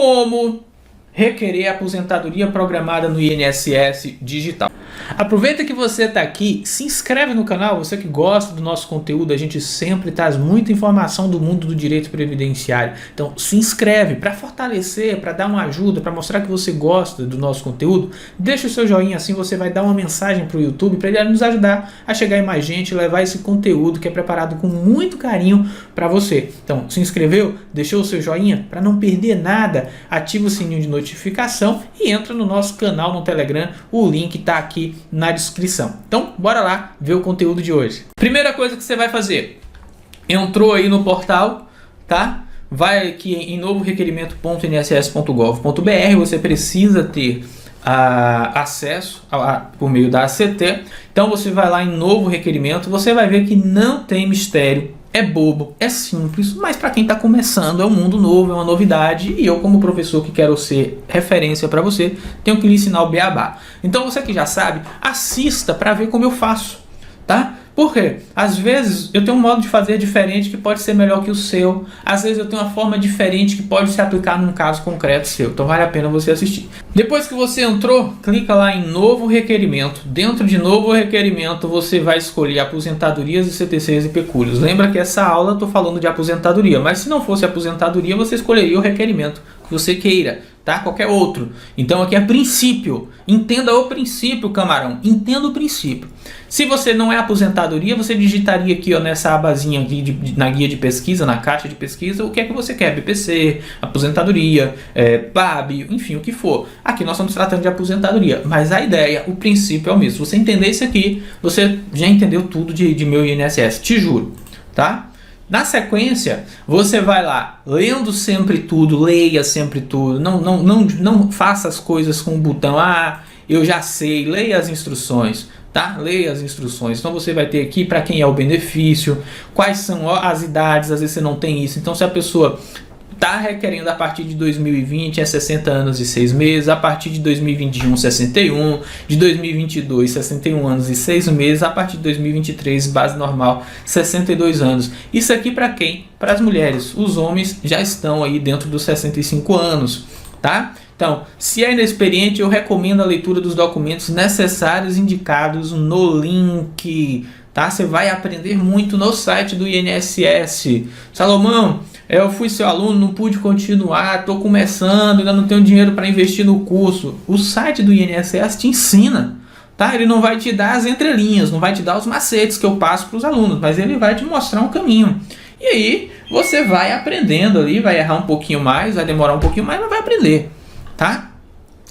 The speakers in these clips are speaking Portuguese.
como requerer aposentadoria programada no INSS digital. Aproveita que você está aqui, se inscreve no canal, você que gosta do nosso conteúdo, a gente sempre traz muita informação do mundo do direito previdenciário. Então se inscreve para fortalecer, para dar uma ajuda, para mostrar que você gosta do nosso conteúdo. Deixa o seu joinha, assim você vai dar uma mensagem para o YouTube para ele nos ajudar a chegar em mais gente, levar esse conteúdo que é preparado com muito carinho para você. Então se inscreveu, deixou o seu joinha para não perder nada, ativa o sininho de notificação e entra no nosso canal no Telegram, o link está aqui na descrição. Então bora lá ver o conteúdo de hoje. Primeira coisa que você vai fazer, entrou aí no portal, tá? Vai aqui em novorequerimento.inss.gov.br, você precisa ter acesso por meio da ACT. Então você vai lá em novo requerimento, você vai ver que não tem mistério. É bobo, é simples, mas para quem está começando é um mundo novo, é uma novidade e eu como professor que quero ser referência para você, tenho que lhe ensinar o beabá. Então você que já sabe, assista para ver como eu faço, tá? Por quê? Às vezes eu tenho um modo de fazer diferente que pode ser melhor que o seu, às vezes eu tenho uma forma diferente que pode se aplicar num caso concreto seu, então vale a pena você assistir. Depois que você entrou, clica lá em novo requerimento. Dentro de novo requerimento você vai escolher aposentadorias, ICTCs e pecúlios. Lembra que essa aula eu estou falando de aposentadoria, mas se não fosse aposentadoria você escolheria o requerimento que você queira, tá? Qualquer outro. Então aqui é princípio. Entenda o princípio, camarão. Entenda o princípio. Se você não é aposentadoria, você digitaria aqui ó, nessa abazinha aqui na guia de pesquisa, na caixa de pesquisa, o que é que você quer. BPC, aposentadoria, PAB, enfim, o que for. Aqui nós estamos tratando de aposentadoria. Mas a ideia, o princípio é o mesmo. Se você entender isso aqui, você já entendeu tudo de meu INSS. Te juro, tá? Na sequência, você vai lá, lendo sempre tudo, leia sempre tudo, não faça as coisas com o botão, eu já sei, leia as instruções, tá? Leia as instruções. Então você vai ter aqui para quem é o benefício, quais são as idades, às vezes você não tem isso. Então se a pessoa está requerendo a partir de 2020 é 60 anos e 6 meses, a partir de 2021 61, de 2022 61 anos e 6 meses, a partir de 2023 base normal 62 anos. Isso aqui para quem? Para as mulheres. Os homens já estão aí dentro dos 65 anos, tá? Então, se é inexperiente, eu recomendo a leitura dos documentos necessários indicados no link, tá? Você vai aprender muito no site do INSS. Salomão, eu fui seu aluno, não pude continuar, estou começando, ainda não tenho dinheiro para investir no curso. O site do INSS te ensina, tá? Ele não vai te dar as entrelinhas, não vai te dar os macetes que eu passo para os alunos, mas ele vai te mostrar um caminho. E aí você vai aprendendo ali, vai errar um pouquinho mais, vai demorar um pouquinho mais, mas vai aprender, tá?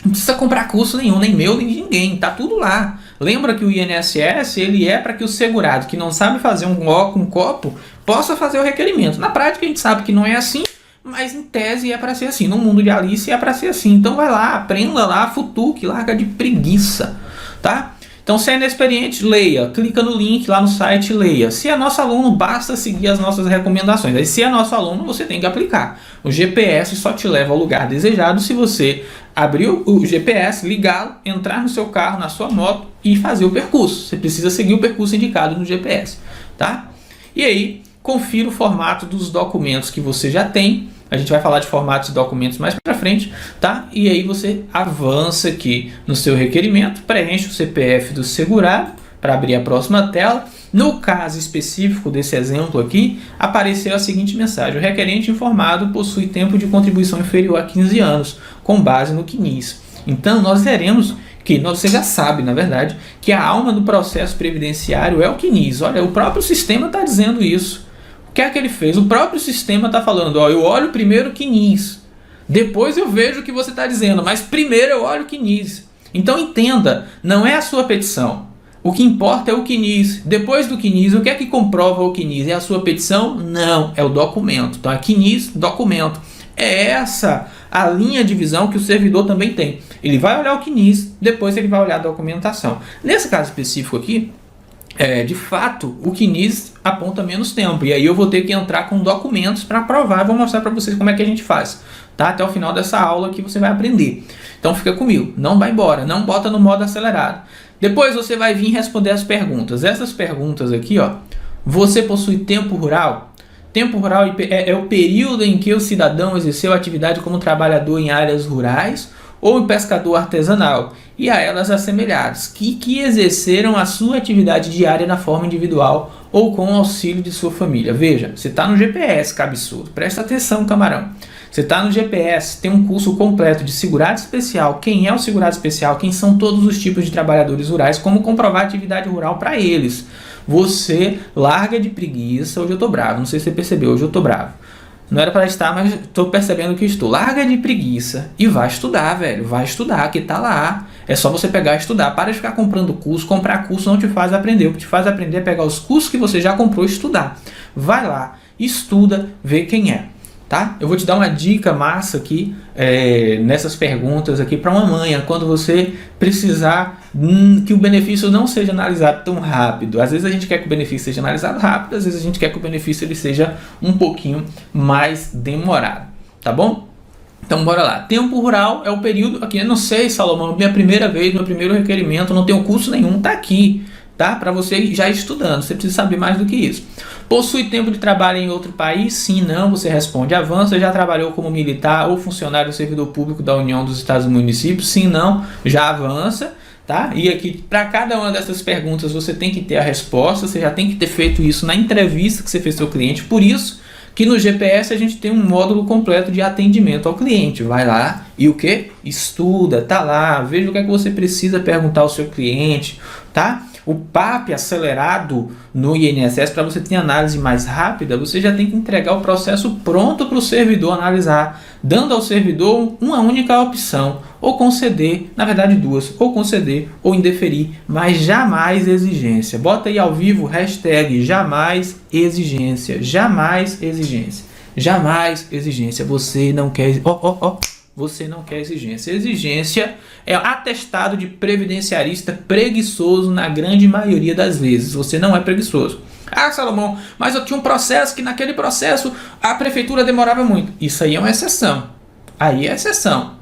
Não precisa comprar curso nenhum, nem meu, nem de ninguém, tá tudo lá. Lembra que o INSS ele é para que o segurado que não sabe fazer um copo possa fazer o requerimento. Na prática a gente sabe que não é assim, mas em tese é para ser assim. No mundo de Alice é para ser assim. Então vai lá, aprenda lá, futuque, larga de preguiça, tá? Então se é inexperiente, leia, clica no link lá no site, leia. Se é nosso aluno, basta seguir as nossas recomendações. Aí se é nosso aluno, você tem que aplicar. O GPS só te leva ao lugar desejado se você abrir o GPS, ligá-lo, entrar no seu carro, na sua moto e fazer o percurso. Você precisa seguir o percurso indicado no GPS, tá? E aí, confira o formato dos documentos que você já tem. A gente vai falar de formatos de documentos mais para frente, tá? E aí você avança aqui no seu requerimento, preenche o CPF do segurado para abrir a próxima tela. No caso específico desse exemplo aqui, apareceu a seguinte mensagem: o requerente informado possui tempo de contribuição inferior a 15 anos, com base no CNIS. Então nós veremos que, você já sabe, na verdade, que a alma do processo previdenciário é o CNIS. Olha, o próprio sistema está dizendo isso. O que é que ele fez? O próprio sistema está falando, ó, eu olho primeiro o CNIS, depois eu vejo o que você está dizendo, mas primeiro eu olho o CNIS. Então entenda, não é a sua petição. O que importa é o CNIS. Depois do CNIS, o que é que comprova o CNIS? É a sua petição? Não, é o documento. Então é CNIS, documento. É essa a linha de visão que o servidor também tem. Ele vai olhar o CNIS, depois ele vai olhar a documentação. Nesse caso específico aqui, de fato, o CNIS aponta menos tempo. E aí eu vou ter que entrar com documentos para provar. Eu vou mostrar para vocês como é que a gente faz. Tá? Até o final dessa aula aqui você vai aprender. Então fica comigo. Não vai embora. Não bota no modo acelerado. Depois você vai vir responder as perguntas. Essas perguntas aqui, ó. Você possui tempo rural? Tempo rural é o período em que o cidadão exerceu atividade como trabalhador em áreas rurais ou em pescador artesanal, e a elas assemelhados, que exerceram a sua atividade diária na forma individual ou com o auxílio de sua família. Veja, você está no GPS, que absurdo. Presta atenção, camarão. Você está no GPS, tem um curso completo de segurado especial. Quem é o segurado especial? Quem são todos os tipos de trabalhadores rurais? Como comprovar a atividade rural para eles? Você larga de preguiça. Hoje eu tô bravo, não sei se você percebeu, hoje eu tô bravo. Não era para estar, mas estou percebendo que estou. Larga de preguiça e vai estudar, velho. Vai estudar, que tá lá. É só você pegar e estudar. Para de ficar comprando curso. Comprar curso não te faz aprender. O que te faz aprender é pegar os cursos que você já comprou e estudar. Vai lá, estuda, vê quem é. Tá? Eu vou te dar uma dica massa aqui nessas perguntas aqui para uma mãe, quando você precisar que o benefício não seja analisado tão rápido. Às vezes a gente quer que o benefício seja analisado rápido, às vezes a gente quer que o benefício ele seja um pouquinho mais demorado, tá bom? Então bora lá. Tempo rural é o período aqui, eu não sei, Salomão, minha primeira vez, meu primeiro requerimento, não tenho curso nenhum, tá aqui. Tá? Para você já estudando, você precisa saber mais do que isso. Possui tempo de trabalho em outro país? Sim, não, você responde. Avança, já trabalhou como militar ou funcionário ou servidor público da União dos Estados e Municípios? Sim, não, já avança. Tá? E aqui, para cada uma dessas perguntas, você tem que ter a resposta, você já tem que ter feito isso na entrevista que você fez com o seu cliente. Por isso que no GPS a gente tem um módulo completo de atendimento ao cliente. Vai lá e o que? Estuda, tá lá, veja o que é que você precisa perguntar ao seu cliente, tá? O PAP acelerado no INSS, para você ter análise mais rápida, você já tem que entregar o processo pronto para o servidor analisar, dando ao servidor uma única opção, ou conceder, na verdade duas, ou conceder ou indeferir, mas jamais exigência. Bota aí ao vivo, hashtag jamais exigência, jamais exigência, jamais exigência. Você não quer... Você não quer exigência. Exigência é atestado de previdenciarista preguiçoso na grande maioria das vezes. Você não é preguiçoso. Ah, Salomão, mas eu tinha um processo que naquele processo a prefeitura demorava muito. Isso aí é uma exceção. Aí é exceção.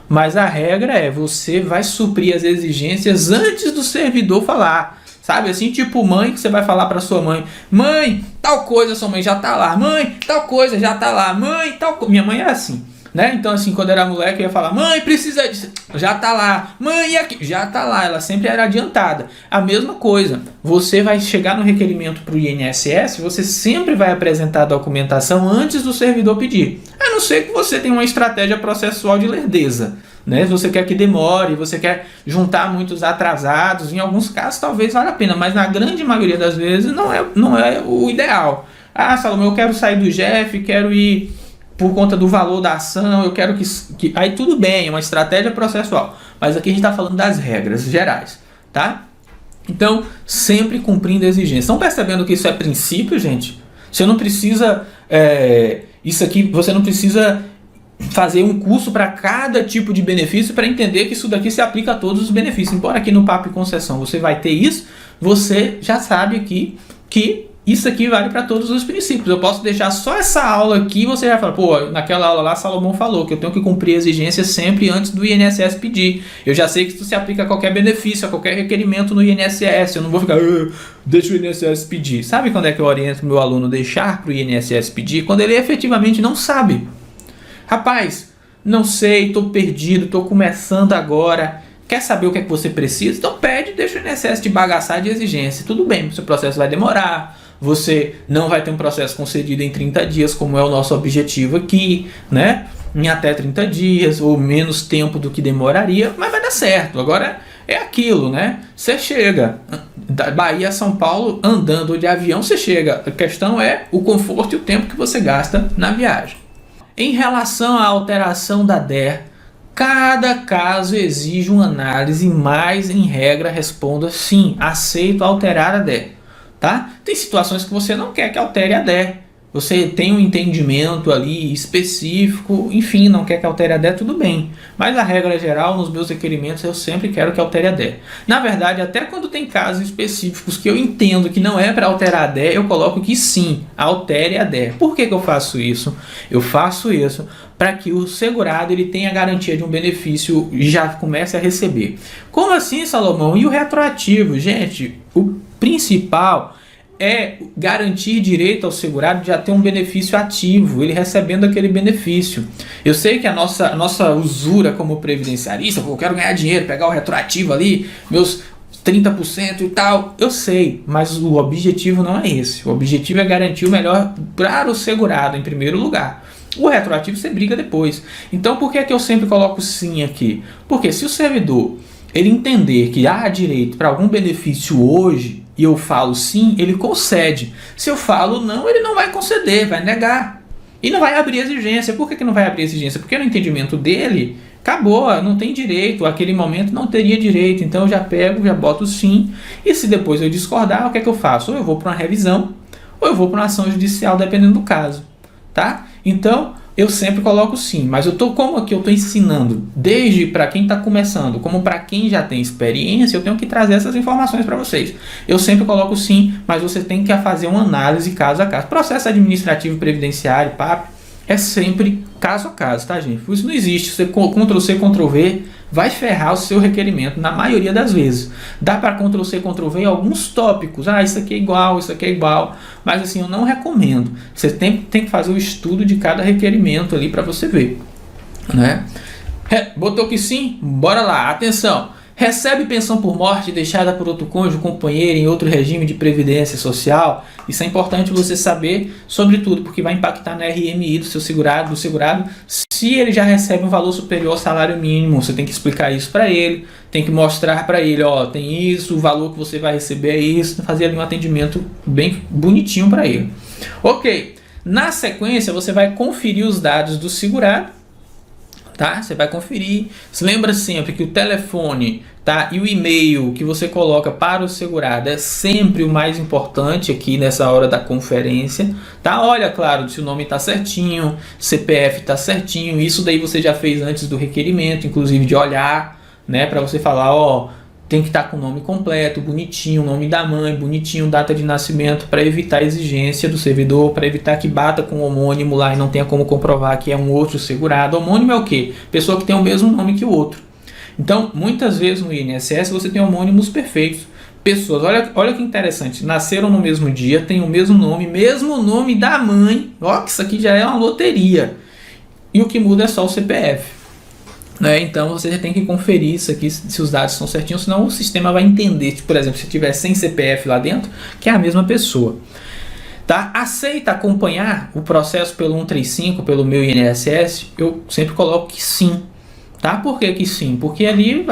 Mas a regra é, você vai suprir as exigências antes do servidor falar. Sabe assim, tipo mãe, que você vai falar para sua mãe: mãe, tal coisa, sua mãe já tá lá. Mãe, tal coisa já tá lá. Mãe, tal coisa. Minha mãe era assim. Né? Então, assim, quando era moleque, eu ia falar: mãe, precisa disso, já tá lá. Mãe, e aqui? Já tá lá. Ela sempre era adiantada. A mesma coisa, você vai chegar no requerimento para o INSS, você sempre vai apresentar a documentação antes do servidor pedir. A não ser que você tenha uma estratégia processual de lerdeza. Né? Você quer que demore, você quer juntar muitos atrasados. Em alguns casos, talvez valha a pena, mas na grande maioria das vezes não é o ideal. Ah, Salomão, eu quero sair do GEF, quero ir por conta do valor da ação, eu quero que... Aí tudo bem, é uma estratégia processual. Mas aqui a gente está falando das regras gerais, tá? Então, sempre cumprindo a exigência. Estão percebendo que isso é princípio, gente? Você não precisa... isso aqui, você não precisa fazer um curso para cada tipo de benefício para entender que isso daqui se aplica a todos os benefícios. Embora aqui no Papo e Concessão você vai ter isso, você já sabe aqui que isso aqui vale para todos os princípios. Eu posso deixar só essa aula aqui e você já fala: pô, naquela aula lá Salomão falou que eu tenho que cumprir a exigência sempre antes do INSS pedir. Eu já sei que isso se aplica a qualquer benefício, a qualquer requerimento no INSS. Eu não vou ficar, deixa o INSS pedir. Sabe quando é que eu oriento meu aluno a deixar para o INSS pedir? Quando ele efetivamente não sabe. Rapaz, não sei, estou perdido, estou começando agora. Quer saber o que é que você precisa? Então pede, deixa o INSS te bagaçar de exigência. Tudo bem, o seu processo vai demorar. Você não vai ter um processo concedido em 30 dias, como é o nosso objetivo aqui, né? Em até 30 dias, ou menos tempo do que demoraria, mas vai dar certo. Agora é aquilo, né? Você chega da Bahia a São Paulo andando de avião, você chega. A questão é o conforto e o tempo que você gasta na viagem. Em relação à alteração da DER, cada caso exige uma análise, mas em regra responda sim, aceito alterar a DER. Tá? Tem situações que você não quer que altere a DER. Você tem um entendimento ali específico, enfim, não quer que altere a DER, tudo bem. Mas a regra geral, nos meus requerimentos, eu sempre quero que altere a DER. Na verdade, até quando tem casos específicos que eu entendo que não é para alterar a DER, eu coloco que sim, altere a DER. Por que eu faço isso? Eu faço isso para que o segurado ele tenha a garantia de um benefício e já comece a receber. Como assim, Salomão? E o retroativo? Gente, o principal é garantir direito ao segurado de já ter um benefício ativo, ele recebendo aquele benefício. Eu sei que a nossa usura como previdenciarista, eu quero ganhar dinheiro, pegar o retroativo ali, meus 30% e tal, eu sei, mas o objetivo não é esse. O objetivo é garantir o melhor para o segurado em primeiro lugar. O retroativo você briga depois. Então por que é que eu sempre coloco sim aqui? Porque se o servidor ele entender que há direito para algum benefício hoje, e eu falo sim, ele concede. Se eu falo não, ele não vai conceder, vai negar. E não vai abrir exigência. Por que não vai abrir exigência? Porque no entendimento dele, acabou, não tem direito, aquele momento não teria direito. Então eu já pego, já boto sim. E se depois eu discordar, o que é que eu faço? Ou eu vou para uma revisão, ou eu vou para uma ação judicial, dependendo do caso. Tá? Então, eu sempre coloco sim, mas como aqui eu estou ensinando, desde para quem está começando, como para quem já tem experiência, eu tenho que trazer essas informações para vocês. Eu sempre coloco sim, mas você tem que fazer uma análise caso a caso. Processo administrativo previdenciário, PAP, é sempre caso a caso, tá, gente? Por isso não existe, você Ctrl+C, Ctrl+V, vai ferrar o seu requerimento na maioria das vezes. Dá para Ctrl+C, Ctrl+V em alguns tópicos. Isso aqui é igual, isso aqui é igual. Mas assim, eu não recomendo. Você tem que fazer o estudo de cada requerimento ali para você ver. Né? Botou que sim? Bora lá. Atenção. Recebe pensão por morte deixada por outro cônjuge, companheiro em outro regime de previdência social. Isso é importante você saber, sobretudo, porque vai impactar na RMI do segurado, se ele já recebe um valor superior ao salário mínimo. Você tem que explicar isso para ele, tem que mostrar para ele, tem isso, o valor que você vai receber é isso, fazer ali um atendimento bem bonitinho para ele. Ok, na sequência você vai conferir os dados do segurado. Tá? Você vai conferir. Se lembra sempre que o telefone, tá? E o e-mail que você coloca para o segurado é sempre o mais importante aqui nessa hora da conferência. Tá? Olha, claro, se o nome está certinho, CPF está certinho. Isso daí você já fez antes do requerimento, inclusive de olhar, né? Para você falar, tem que estar com o nome completo, bonitinho, nome da mãe, bonitinho, data de nascimento, para evitar a exigência do servidor, para evitar que bata com o homônimo lá e não tenha como comprovar que é um outro segurado. Homônimo é o quê? Pessoa que tem o mesmo nome que o outro. Então, muitas vezes no INSS você tem homônimos perfeitos. Pessoas, olha que interessante, nasceram no mesmo dia, tem o mesmo nome da mãe. Que isso aqui já é uma loteria. E o que muda é só o CPF. Então você tem que conferir isso aqui, se os dados estão certinhos, senão o sistema vai entender, por exemplo, se tiver sem CPF lá dentro, que é a mesma pessoa. Tá? Aceita acompanhar o processo pelo 135, pelo meu INSS? Eu sempre coloco que sim. Tá? Por que sim? Porque ali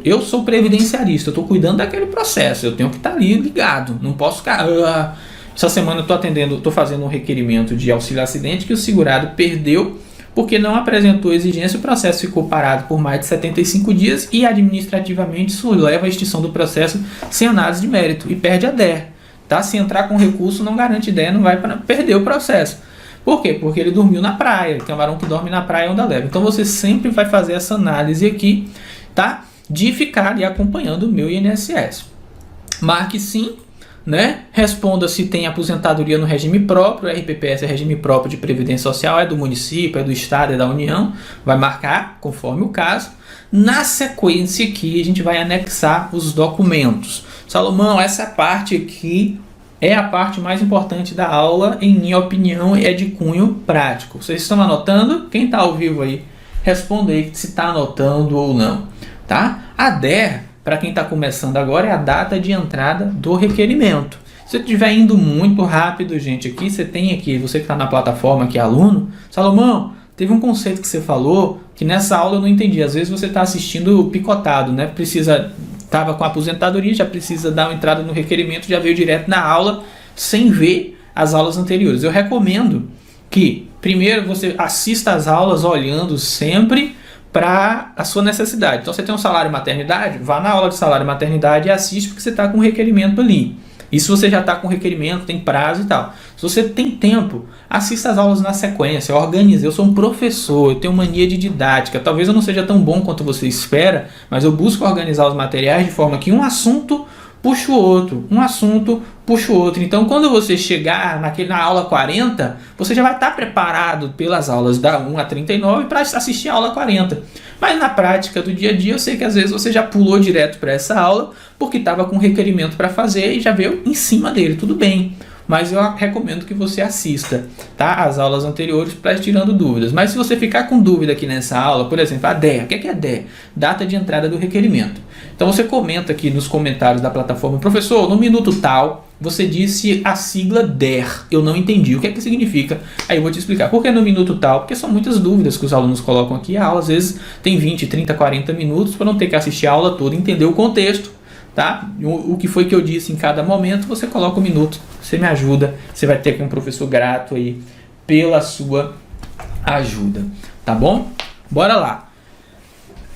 eu sou previdenciarista, eu estou cuidando daquele processo, eu tenho que estar ali ligado, não posso ficar... Essa semana eu estou fazendo um requerimento de auxílio acidente que o segurado perdeu porque não apresentou exigência, o processo ficou parado por mais de 75 dias e administrativamente isso leva à extinção do processo sem análise de mérito e perde a DER. Tá? Se entrar com recurso não garante DER, não vai perder o processo. Por quê? Porque ele dormiu na praia, camarão que dorme na praia onda leva. Então você sempre vai fazer essa análise aqui, tá? De ficar ali acompanhando o meu INSS. Marque sim. Né? Responda se tem aposentadoria no regime próprio. O RPPS é regime próprio de previdência social, é do município, é do estado, é da União. Vai marcar conforme o caso. Na sequência aqui a gente vai anexar os documentos. Salomão, essa parte aqui é a parte mais importante da aula, em minha opinião, é de cunho prático. Vocês estão anotando? Quem está ao vivo aí, responda aí se está anotando ou não. Tá? A DER, para quem está começando agora, é a data de entrada do requerimento. Se estiver indo muito rápido, gente, aqui você tem aqui, você que está na plataforma, que é aluno, Salomão, teve um conceito que você falou que nessa aula eu não entendi. Às vezes você está assistindo picotado, né? Estava com aposentadoria, já precisa dar uma entrada no requerimento, já veio direto na aula sem ver as aulas anteriores. Eu recomendo que primeiro você assista às aulas olhando sempre para a sua necessidade. Então você tem um salário maternidade, vá na aula de salário maternidade e assiste porque você está com um requerimento ali. E se você já está com requerimento, tem prazo e tal. Se você tem tempo, assista as aulas na sequência, organize. Eu sou um professor, eu tenho mania de didática. Talvez eu não seja tão bom quanto você espera, mas eu busco organizar os materiais de forma que um assunto puxa o outro, um assunto puxa o outro. Então, quando você chegar na aula 40, você já vai estar preparado pelas aulas da 1 a 39 para assistir a aula 40. Mas na prática do dia a dia, eu sei que às vezes você já pulou direto para essa aula porque estava com requerimento para fazer e já veio em cima dele, tudo bem. Mas eu recomendo que você assista, tá, as aulas anteriores para ir tirando dúvidas. Mas se você ficar com dúvida aqui nessa aula, por exemplo, a DER, o que é DER? Data de entrada do requerimento. Então você comenta aqui nos comentários da plataforma: professor, no minuto tal, você disse a sigla DER, eu não entendi, o que é que significa? Aí eu vou te explicar. Por que no minuto tal? Porque são muitas dúvidas que os alunos colocam aqui. A aula às vezes tem 20, 30, 40 minutos para não ter que assistir a aula toda e entender o contexto. Tá? O que foi que eu disse em cada momento, você coloca um minuto, você me ajuda, você vai ter aqui um professor grato aí pela sua ajuda, tá bom? Bora lá.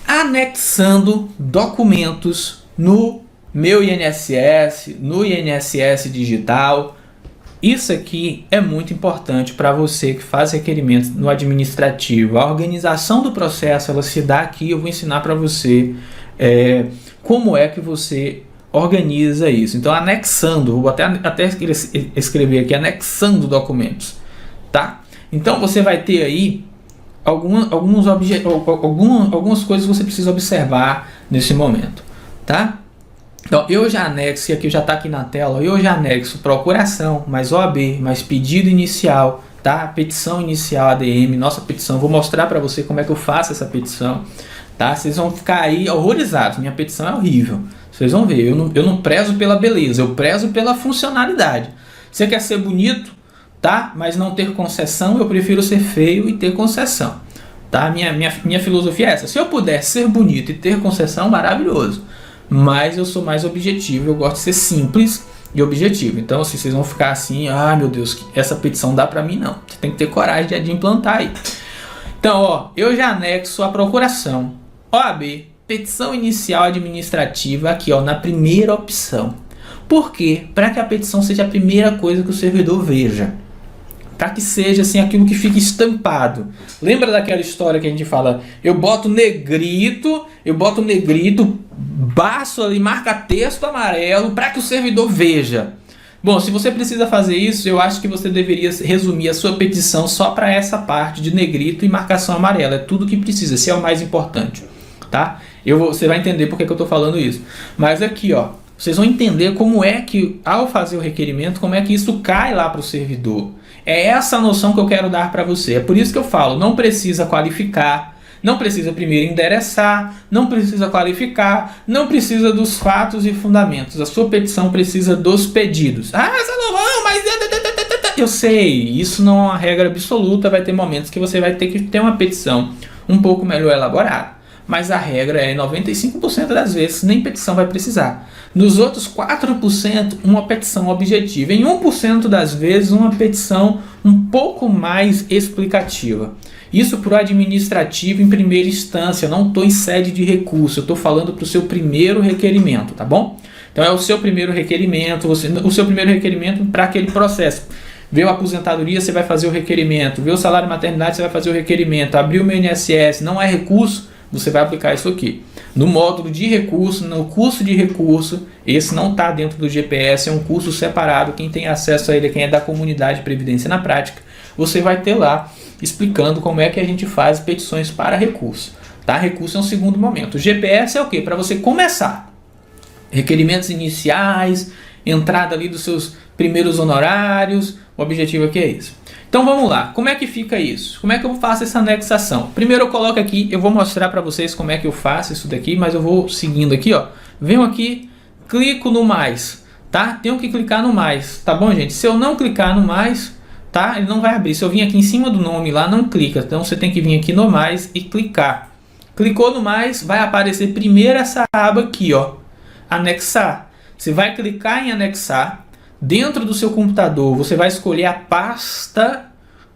Anexando documentos no meu INSS, no INSS digital. Isso aqui é muito importante para você que faz requerimentos no administrativo. A organização do processo, ela se dá aqui, eu vou ensinar para você como é que você organiza isso. Então, anexando, vou até escrever aqui, anexando documentos, tá? Então, você vai ter aí algumas coisas que você precisa observar nesse momento, tá? Então, eu já anexo, e aqui já está aqui na tela, eu já anexo procuração, mais OAB, mais pedido inicial, tá? Petição inicial ADM, nossa petição, vou mostrar para você como é que eu faço essa petição. Tá? Vocês vão ficar aí horrorizados. Minha petição é horrível. Vocês vão ver. Eu não prezo pela beleza, eu prezo pela funcionalidade. Você quer ser bonito, tá? Mas não ter concessão, eu prefiro ser feio e ter concessão. Tá? Minha filosofia é essa. Se eu puder ser bonito e ter concessão, maravilhoso. Mas eu sou mais objetivo, eu gosto de ser simples e objetivo. Então, se vocês vão ficar assim, meu Deus, essa petição dá pra mim, não. Você tem que ter coragem de implantar aí. Então, eu já anexo a procuração. OAB, petição inicial administrativa, aqui na primeira opção. Por quê? Para que a petição seja a primeira coisa que o servidor veja. Para que seja assim aquilo que fica estampado. Lembra daquela história que a gente fala, eu boto negrito, baço ali, marca texto amarelo para que o servidor veja. Bom, se você precisa fazer isso, eu acho que você deveria resumir a sua petição só para essa parte de negrito e marcação amarela. É tudo que precisa, esse é o mais importante. Tá? Você vai entender porque que eu estou falando isso. Mas aqui, vocês vão entender como é que, ao fazer o requerimento, como é que isso cai lá para o servidor. É essa a noção que eu quero dar para você. É por isso que eu falo, não precisa qualificar, não precisa primeiro endereçar, não precisa qualificar, não precisa dos fatos e fundamentos. A sua petição precisa dos pedidos. Salomão, mas... Eu sei, isso não é uma regra absoluta, vai ter momentos que você vai ter que ter uma petição um pouco melhor elaborada. Mas a regra é 95% das vezes nem petição vai precisar. Nos outros 4%, uma petição objetiva. Em 1% das vezes, uma petição um pouco mais explicativa. Isso para o administrativo em primeira instância. Eu não estou em sede de recurso. Eu estou falando para o seu primeiro requerimento, tá bom? Então é o seu primeiro requerimento. O seu primeiro requerimento para aquele processo. Veio a aposentadoria, você vai fazer o requerimento. Veio o salário maternidade, você vai fazer o requerimento. Abriu o meu INSS, não é recurso, você vai aplicar isso aqui. No módulo de recurso, no curso de recurso, esse não está dentro do GPS, é um curso separado. Quem tem acesso a ele é quem é da comunidade de Previdência na Prática. Você vai ter lá explicando como é que a gente faz petições para recurso. Tá? Recurso é um segundo momento. O GPS é o quê? Para você começar. Requerimentos iniciais, entrada ali dos seus primeiros honorários. O objetivo aqui é isso. Então vamos lá, como é que fica isso? Como é que eu faço essa anexação? Primeiro eu coloco aqui, eu vou mostrar para vocês como é que eu faço isso daqui, mas eu vou seguindo aqui, venho aqui, clico no mais, tá? Tenho que clicar no mais, tá bom, gente? Se eu não clicar no mais, tá? Ele não vai abrir. Se eu vim aqui em cima do nome lá, não clica. Então você tem que vir aqui no mais e clicar. Clicou no mais, vai aparecer primeiro essa aba aqui, anexar. Você vai clicar em anexar. Dentro do seu computador, você vai escolher a pasta,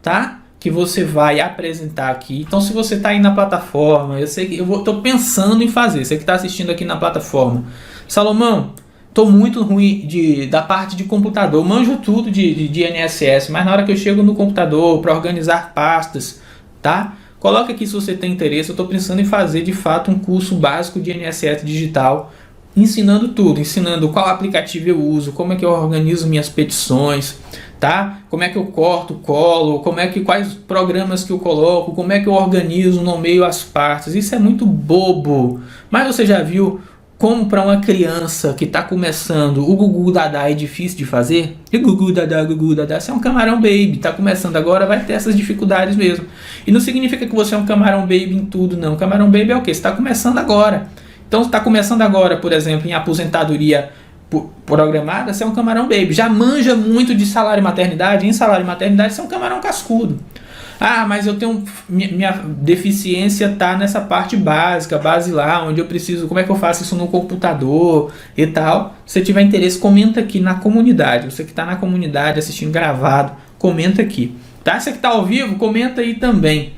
tá? Que você vai apresentar aqui. Então, se você está aí na plataforma, eu sei que eu estou pensando em fazer. Você que está assistindo aqui na plataforma, Salomão, estou muito ruim da parte de computador. Eu manjo tudo de INSS, mas na hora que eu chego no computador para organizar pastas, tá? Coloca aqui se você tem interesse. Eu estou pensando em fazer de fato um curso básico de INSS digital ensinando tudo, ensinando qual aplicativo eu uso, como é que eu organizo minhas petições, tá? Como é que eu corto, colo, quais programas que eu coloco, como é que eu organizo, nomeio as partes. Isso é muito bobo. Mas você já viu como para uma criança que está começando o Gugu Dadá é difícil de fazer? E Gugu Dadá, você é um camarão baby, está começando agora, vai ter essas dificuldades mesmo. E não significa que você é um camarão baby em tudo, não. Camarão baby é o quê? Você está começando agora. Então, você está começando agora, por exemplo, em aposentadoria programada, você é um camarão baby. Já manja muito de salário e maternidade. Em salário e maternidade, você é um camarão cascudo. Ah, mas eu tenho... Minha deficiência está nessa parte básica, basilar, onde eu preciso... Como é que eu faço isso no computador e tal? Se tiver interesse, comenta aqui na comunidade. Você que está na comunidade assistindo gravado, comenta aqui. Tá? Você que está ao vivo, comenta aí também.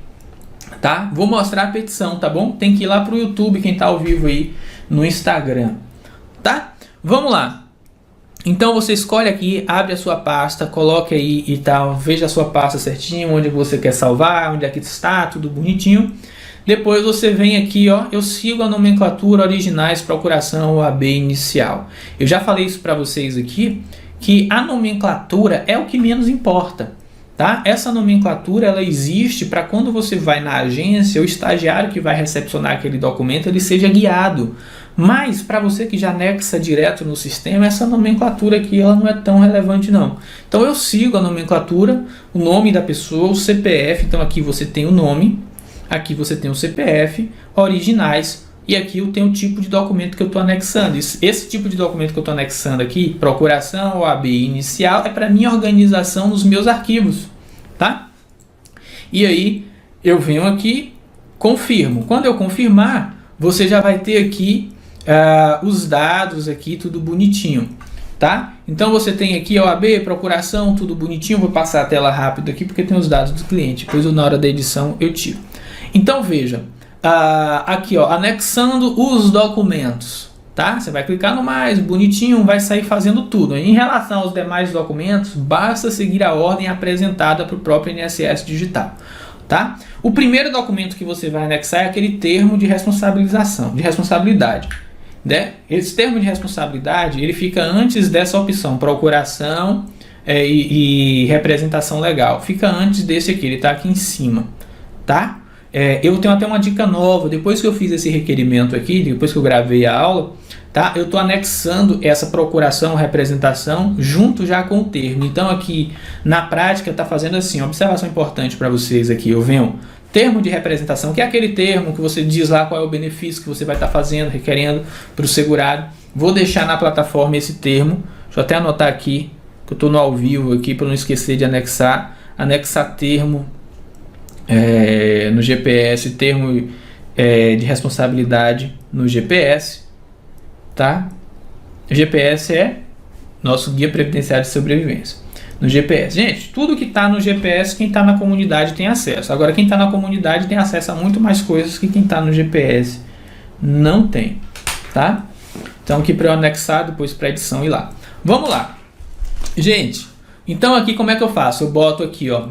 Tá? Vou mostrar a petição, tá bom? Tem que ir lá pro YouTube, quem tá ao vivo aí no Instagram, tá? Vamos lá. Então você escolhe aqui, abre a sua pasta, coloque aí e tal, veja a sua pasta certinho, onde você quer salvar, onde é que está, tudo bonitinho. Depois você vem aqui, ó, eu sigo a nomenclatura originais procuração OAB inicial. Eu já falei isso para vocês aqui, que a nomenclatura é o que menos importa. Tá? Essa nomenclatura ela existe para quando você vai na agência, o estagiário que vai recepcionar aquele documento ele seja guiado. Mas para você que já anexa direto no sistema, essa nomenclatura aqui ela não é tão relevante não. Então eu sigo a nomenclatura, o nome da pessoa, o CPF, então aqui você tem o nome, aqui você tem o CPF, originais, e aqui eu tenho o tipo de documento que eu estou anexando. Esse tipo de documento que eu estou anexando aqui, procuração, OAB inicial, é para minha organização nos meus arquivos, tá? E aí eu venho aqui, confirmo. Quando eu confirmar, você já vai ter aqui os dados aqui, tudo bonitinho, tá? Então você tem aqui OAB, procuração, tudo bonitinho. Vou passar a tela rápido aqui porque tem os dados do cliente. Depois na hora da edição eu tiro. Então veja. Aqui ó, anexando os documentos, tá? Você vai clicar no mais, bonitinho, vai sair fazendo tudo. Em relação aos demais documentos, basta seguir a ordem apresentada para o próprio INSS Digital, tá? O primeiro documento que você vai anexar é aquele termo de responsabilidade, né? Esse termo de responsabilidade, ele fica antes dessa opção, procuração e representação legal. Fica antes desse aqui, ele está aqui em cima, tá? Eu tenho até uma dica nova, depois que eu fiz esse requerimento aqui, depois que eu gravei a aula, tá? Eu estou anexando essa procuração, representação, junto já com o termo. Então aqui, na prática, está fazendo assim, observação importante para vocês aqui, eu venho, termo de representação, que é aquele termo que você diz lá qual é o benefício que você vai estar fazendo, requerendo para o segurado. Vou deixar na plataforma esse termo, deixa eu até anotar aqui, que eu estou no ao vivo aqui, para não esquecer de anexar termo, no GPS, termo de responsabilidade no GPS, tá? O GPS é nosso guia previdenciário de sobrevivência. No GPS, gente, tudo que está no GPS, quem está na comunidade tem acesso. Agora, quem está na comunidade tem acesso a muito mais coisas que quem está no GPS não tem, tá? Então, aqui para eu anexar, depois para edição ir lá. Vamos lá, gente. Então, aqui como é que eu faço? Eu boto aqui, ó.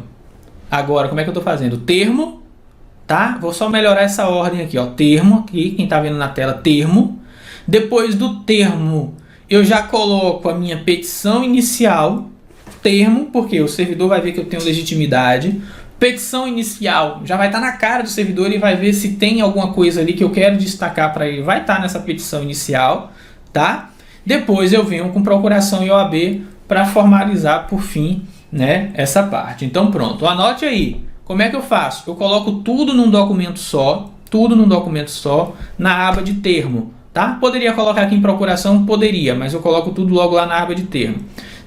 Agora, como é que eu estou fazendo? Termo, tá? Vou só melhorar essa ordem aqui, ó. Termo, aqui, quem está vendo na tela, termo. Depois do termo, eu já coloco a minha petição inicial, termo, porque o servidor vai ver que eu tenho legitimidade. Petição inicial, já vai estar na cara do servidor e vai ver se tem alguma coisa ali que eu quero destacar para ele. Vai estar nessa petição inicial, tá? Depois eu venho com procuração e OAB para formalizar, por fim, né, essa parte. Então pronto, anote aí, como é que eu faço? Eu coloco tudo num documento só, na aba de termo, tá? Poderia colocar aqui em procuração? Poderia, mas eu coloco tudo logo lá na aba de termo.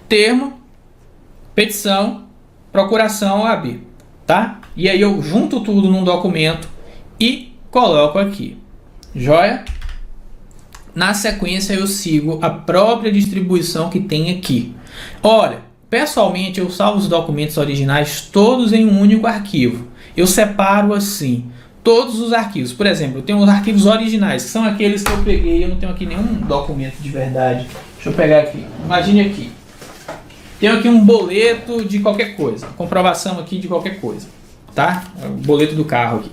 Termo, petição, procuração, OAB, tá? E aí eu junto tudo num documento e coloco aqui, joia? Na sequência eu sigo a própria distribuição que tem aqui. Olha, pessoalmente, eu salvo os documentos originais todos em um único arquivo. Eu separo assim, todos os arquivos. Por exemplo, eu tenho os arquivos originais, que são aqueles que eu peguei. Eu não tenho aqui nenhum documento de verdade. Deixa eu pegar aqui. Imagine aqui. Tenho aqui um boleto de qualquer coisa. Comprovação aqui de qualquer coisa. Tá? O boleto do carro aqui.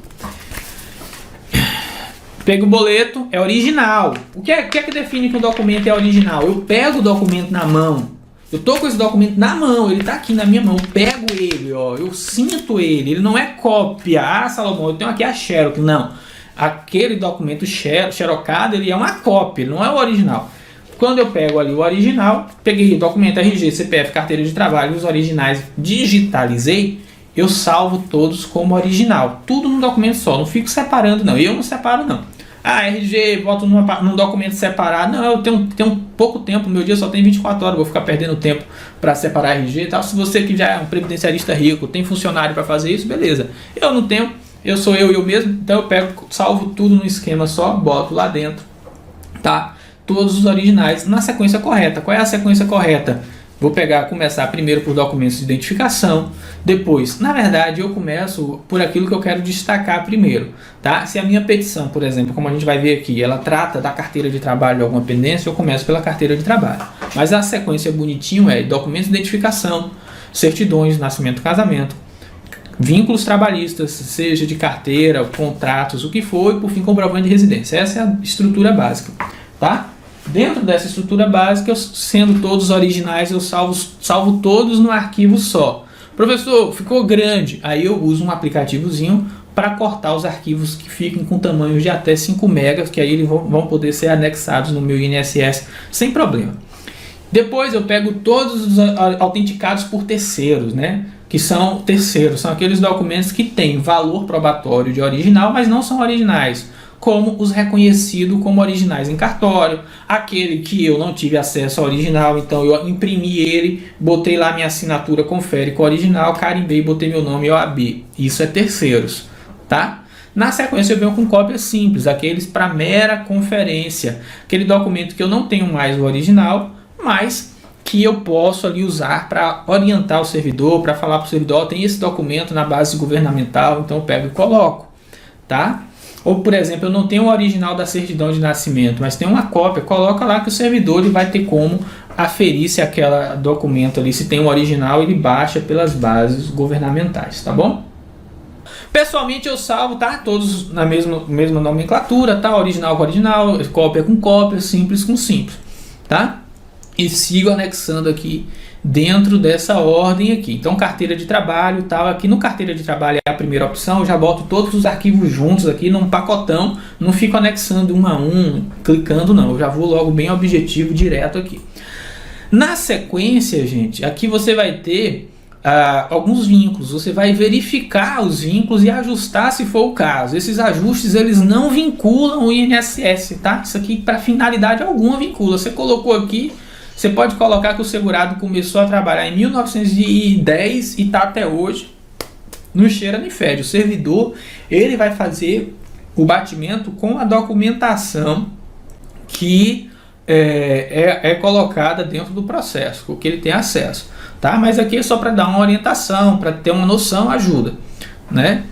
Peguei o boleto, é original. O que é que define que o documento é original? Eu pego o documento na mão. Eu tô com esse documento na mão, ele tá aqui na minha mão. Eu pego ele, ó, eu sinto ele. Ele não é cópia. Ah, Salomão, eu tenho aqui a Xerox. Não. Aquele documento xerocado, ele é uma cópia, ele não é o original. Quando eu pego ali o original, peguei o documento RG, CPF, carteira de trabalho, os originais, digitalizei, eu salvo todos como original. Tudo num documento só, não fico separando não. Eu não separo não. Ah, RG, boto num documento separado. Não, eu tenho pouco tempo, meu dia só tem 24 horas, vou ficar perdendo tempo para separar RG e tal. Se você que já é um previdenciarista rico, tem funcionário para fazer isso, beleza. Eu não tenho, eu sou eu mesmo, então eu pego, salvo tudo num esquema só, boto lá dentro, tá? Todos os originais na sequência correta. Qual é a sequência correta? Vou começar primeiro por documentos de identificação, depois, na verdade, eu começo por aquilo que eu quero destacar primeiro, tá? Se a minha petição, por exemplo, como a gente vai ver aqui, ela trata da carteira de trabalho de alguma pendência, eu começo pela carteira de trabalho. Mas a sequência bonitinho é documentos de identificação, certidões, nascimento, casamento, vínculos trabalhistas, seja de carteira, contratos, o que for, e por fim comprovante de residência. Essa é a estrutura básica, tá? Dentro dessa estrutura básica, sendo todos originais, eu salvo todos no arquivo só. Professor, ficou grande. Aí eu uso um aplicativozinho para cortar os arquivos que fiquem com tamanhos de até 5 megas, que aí eles vão poder ser anexados no meu INSS sem problema. Depois eu pego todos os autenticados por terceiros, né? Que são terceiros, são aqueles documentos que têm valor probatório de original, mas não são originais, como os reconhecidos como originais em cartório, aquele que eu não tive acesso ao original, então eu imprimi ele, botei lá minha assinatura, confere com o original, carimbei, botei meu nome OAB. Isso é terceiros, tá? Na sequência eu venho com cópias simples, aqueles para mera conferência, aquele documento que eu não tenho mais o original, mas que eu posso ali usar para orientar o servidor, para falar para o servidor, tem esse documento na base governamental, então eu pego e coloco, tá? Ou, por exemplo, eu não tenho o original da certidão de nascimento, mas tem uma cópia, coloca lá que o servidor ele vai ter como aferir se aquele documento ali, se tem um original, ele baixa pelas bases governamentais, tá bom? Pessoalmente eu salvo, tá? Todos na mesma nomenclatura, tá? Original com original, cópia com cópia, simples com simples, tá? E sigo anexando aqui dentro dessa ordem aqui. Então, carteira de trabalho, tal, aqui no carteira de trabalho é a primeira opção, eu já boto todos os arquivos juntos aqui num pacotão, não fico anexando um a um, clicando não, eu já vou logo bem objetivo direto aqui. Na sequência, gente, aqui você vai ter alguns vínculos, você vai verificar os vínculos e ajustar se for o caso. Esses ajustes, eles não vinculam o INSS, tá? Isso aqui para finalidade alguma vincula, você colocou aqui. Você pode colocar que o segurado começou a trabalhar em 1910 e está até hoje. Não cheira nem fede. O servidor ele vai fazer o batimento com a documentação que é colocada dentro do processo, o que ele tem acesso. Tá? Mas aqui é só para dar uma orientação, para ter uma noção, ajuda, né?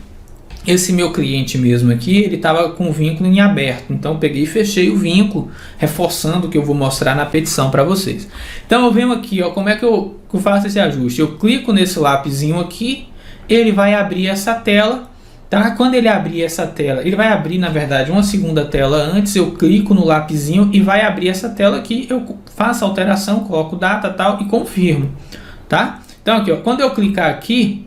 Esse meu cliente mesmo aqui, ele estava com o vínculo em aberto, então eu peguei e fechei o vínculo, reforçando o que eu vou mostrar na petição para vocês. Então eu venho aqui, ó, como é que eu faço esse ajuste? Eu clico nesse lapisinho aqui, ele vai abrir essa tela, tá? Quando ele abrir essa tela, ele vai abrir na verdade uma segunda tela antes, eu clico no lapisinho e vai abrir essa tela aqui, eu faço a alteração, coloco data tal e confirmo, tá? Então aqui, ó, quando eu clicar aqui,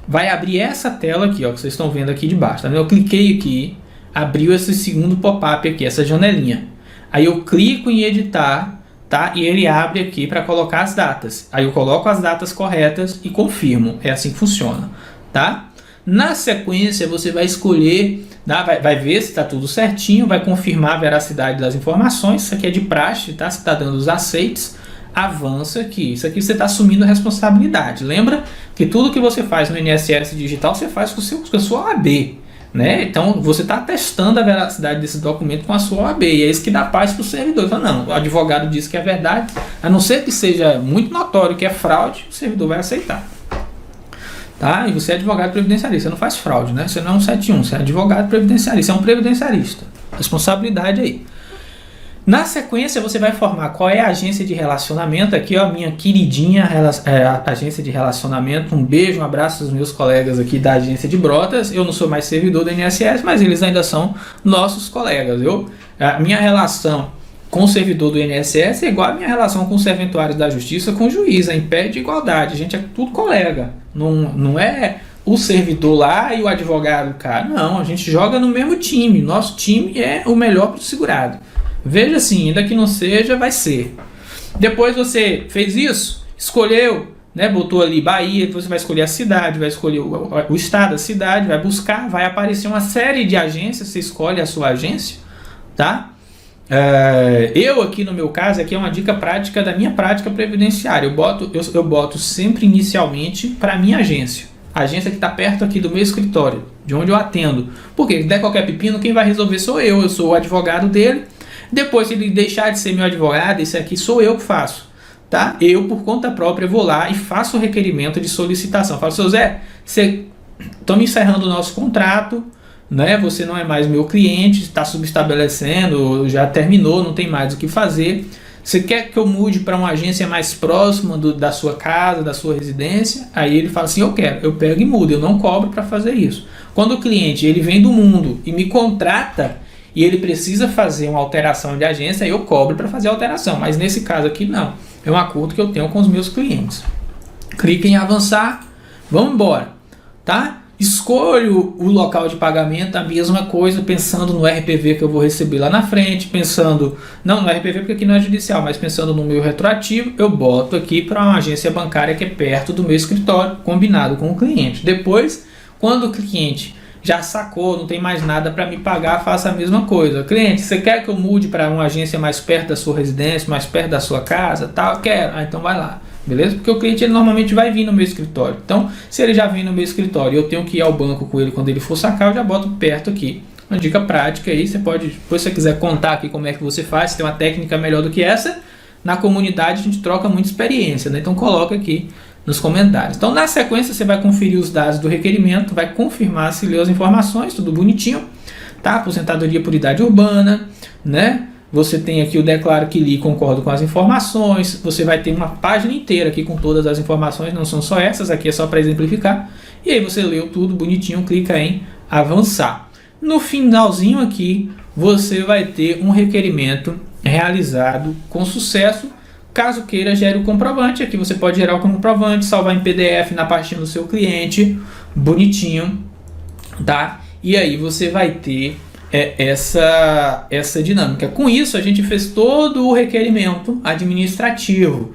vai abrir essa tela aqui, ó, que vocês estão vendo aqui de baixo, tá vendo? Eu cliquei aqui, abriu esse segundo pop-up aqui, essa janelinha. Aí eu clico em editar, tá? E ele abre aqui para colocar as datas. Aí eu coloco as datas corretas e confirmo. É assim que funciona, tá? Na sequência você vai escolher, tá? vai ver se está tudo certinho, vai confirmar a veracidade das informações. Isso aqui é de praxe, tá? Você está dando os aceites. Avança aqui. Isso aqui você está assumindo a responsabilidade. Lembra que tudo que você faz no INSS digital você faz com a sua OAB, né? Então você está testando a veracidade desse documento com a sua OAB e é isso que dá paz para o servidor. Então, não, o advogado diz que é verdade, a não ser que seja muito notório que é fraude, o servidor vai aceitar. Tá? E você é advogado previdenciarista, você não faz fraude, né? Você não é um 71, você é advogado previdenciarista, você é um previdenciarista. Responsabilidade aí. Na sequência, você vai formar qual é a agência de relacionamento. Aqui, ó, minha queridinha agência de relacionamento. Um beijo, um abraço aos meus colegas aqui da agência de Brotas. Eu não sou mais servidor do INSS, mas eles ainda são nossos colegas. A minha relação com o servidor do INSS é igual a minha relação com os serventuários da Justiça, com o juiz, é em pé de igualdade. A gente é tudo colega. Não é o servidor lá e o advogado, cara. Não, a gente joga no mesmo time. Nosso time é o melhor para o segurado. Veja assim, ainda que não seja, vai ser. Depois você fez isso, escolheu, né, botou ali Bahia, você vai escolher a cidade, vai escolher o estado, a cidade, vai buscar, vai aparecer uma série de agências, você escolhe a sua agência, tá? Eu aqui no meu caso, aqui é uma dica prática da minha prática previdenciária. Eu boto sempre inicialmente para a minha agência. A agência que está perto aqui do meu escritório, de onde eu atendo. Porque se der qualquer pepino, quem vai resolver sou eu sou o advogado dele. Depois, se ele deixar de ser meu advogado, isso aqui sou eu que faço, tá? Eu, por conta própria, vou lá e faço o requerimento de solicitação. Falo, seu Zé, estamos encerrando o nosso contrato, né? Você não é mais meu cliente, está subestabelecendo, já terminou, não tem mais o que fazer. Você quer que eu mude para uma agência mais próxima da sua casa, da sua residência? Aí ele fala assim, eu quero. Eu pego e mudo, eu não cobro para fazer isso. Quando o cliente ele vem do mundo e me contrata, e ele precisa fazer uma alteração de agência, eu cobro para fazer a alteração. Mas nesse caso aqui não. É um acordo que eu tenho com os meus clientes. Clique em avançar. Vamos embora. Tá? Escolho o local de pagamento, a mesma coisa, pensando no RPV que eu vou receber lá na frente, pensando, não no RPV porque aqui não é judicial, mas pensando no meu retroativo, eu boto aqui para uma agência bancária que é perto do meu escritório, combinado com o cliente. Depois, quando o cliente já sacou, não tem mais nada para me pagar, faça a mesma coisa. Cliente, você quer que eu mude para uma agência mais perto da sua residência, mais perto da sua casa? Tal? Quero. Então vai lá. Beleza? Porque o cliente ele normalmente vai vir no meu escritório. Então, se ele já vem no meu escritório e eu tenho que ir ao banco com ele quando ele for sacar, eu já boto perto aqui. Uma dica prática aí, você pode, depois se você quiser contar aqui como é que você faz, se tem uma técnica melhor do que essa, na comunidade a gente troca muita experiência, né? Então coloca aqui nos comentários. Então, na sequência, você vai conferir os dados do requerimento, vai confirmar se leu as informações, tudo bonitinho, tá? Aposentadoria por idade urbana, né? Você tem aqui o declaro que li e concordo com as informações. Você vai ter uma página inteira aqui com todas as informações, não são só essas, aqui é só para exemplificar. E aí você leu tudo bonitinho, clica em avançar. No finalzinho aqui, você vai ter um requerimento realizado com sucesso. Caso queira, gere o comprovante. Aqui você pode gerar o comprovante, salvar em PDF na pastinha do seu cliente, bonitinho, tá? E aí você vai ter essa dinâmica. Com isso, a gente fez todo o requerimento administrativo.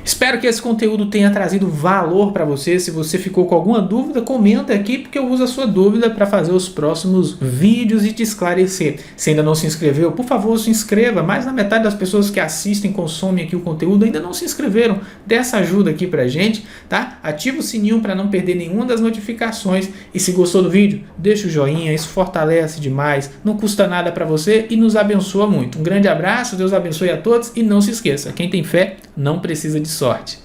Espero que esse conteúdo tenha trazido valor para você. Se você ficou com alguma dúvida, comenta aqui, porque eu uso a sua dúvida para fazer os próximos vídeos e te esclarecer. Se ainda não se inscreveu, por favor, se inscreva. Mais da metade das pessoas que assistem, consomem aqui o conteúdo ainda não se inscreveram. Dê essa ajuda aqui pra gente, tá? Ativa o sininho para não perder nenhuma das notificações. E se gostou do vídeo, deixa o joinha, isso fortalece demais, não custa nada para você e nos abençoa muito. Um grande abraço, Deus abençoe a todos e não se esqueça, quem tem fé não precisa de sorte.